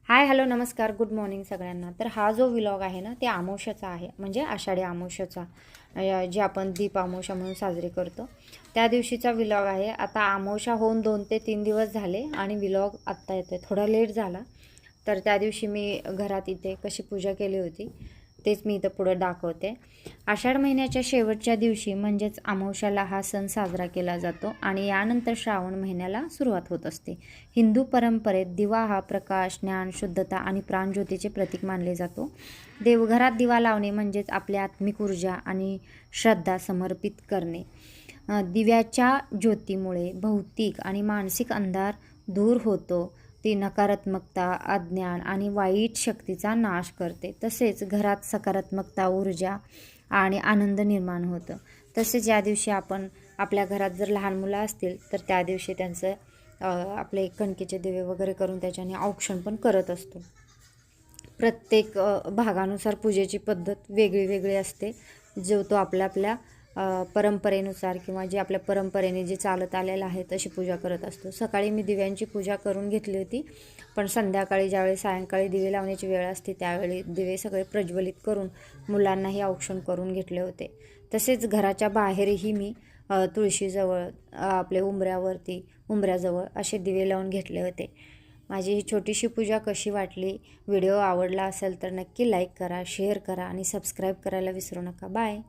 Hi hello नमस्कार good morning सगळ्यांना। तर हा जो व्लॉग आहे ना ते अमावस्याचा आहे, म्हणजे आषाढी अमावस्याचा, जे आपण दीप अमावस्या म्हणून साजरी करतो त्या दिवशीचा व्लॉग आहे। आता अमावस्या होऊन 2 ते 3 दिवस झाले आणि व्लॉग आत्ता येतोय, थोडा लेट झाला। तर त्या दिवशी मी घरात इथे कशी पूजा केली होती तेच मी इथं पुढे दाखवते। आषाढ महिन्याच्या शेवटच्या दिवशी म्हणजेच अमावस्याला हा सण साजरा केला जातो आणि यानंतर श्रावण महिन्याला सुरुवात होत असते। हिंदू परंपरेत दिवा हा प्रकाश, ज्ञान, शुद्धता आणि प्राणज्योतीचे प्रतीक मानले जातो। देवघरात दिवा लावणे म्हणजेच आपली आत्मिक ऊर्जा आणि श्रद्धा समर्पित करणे। दिव्याच्या ज्योतीमुळे भौतिक आणि मानसिक अंधार दूर होतो। ती नकारात्मकता, अज्ञान आणि वाईट शक्तीचा नाश करते। तसेच घरात सकारात्मकता, ऊर्जा आणि आनंद निर्माण होतं। तसेच या दिवशी आपण आपल्या घरात जर लहान मुलं असतील तर त्या दिवशी त्यांचं आपले कणकेचे दिवे वगैरे करून त्याच्याने औक्षण पण करत असतो। प्रत्येक भागानुसार पूजेची पद्धत वेगळी वेगळी असते, जो तो आपल्या आपल्या परंपरेनुसार किंवा जे आपल्या परंपरेने जे चालत आलेलं आहे तशी पूजा करत असतो। सकाळी मी दिव्यांची पूजा करून घेतली होती, पण संध्याकाळी ज्यावेळी सायंकाळी दिवे लावण्याची वेळ असते त्यावेळी दिवे सगळे प्रज्वलित करून मुलांनाही औक्षण करून घेतले होते। तसेच घराच्या बाहेरही मी तुळशीजवळ, आपले उंबऱ्याजवळ असे दिवे लावून घेतले होते। माझी ही छोटीशी पूजा कशी वाटली, व्हिडिओ आवडला असेल तर नक्की लाईक करा, शेअर करा आणि सबस्क्राईब करायला विसरू नका। बाय।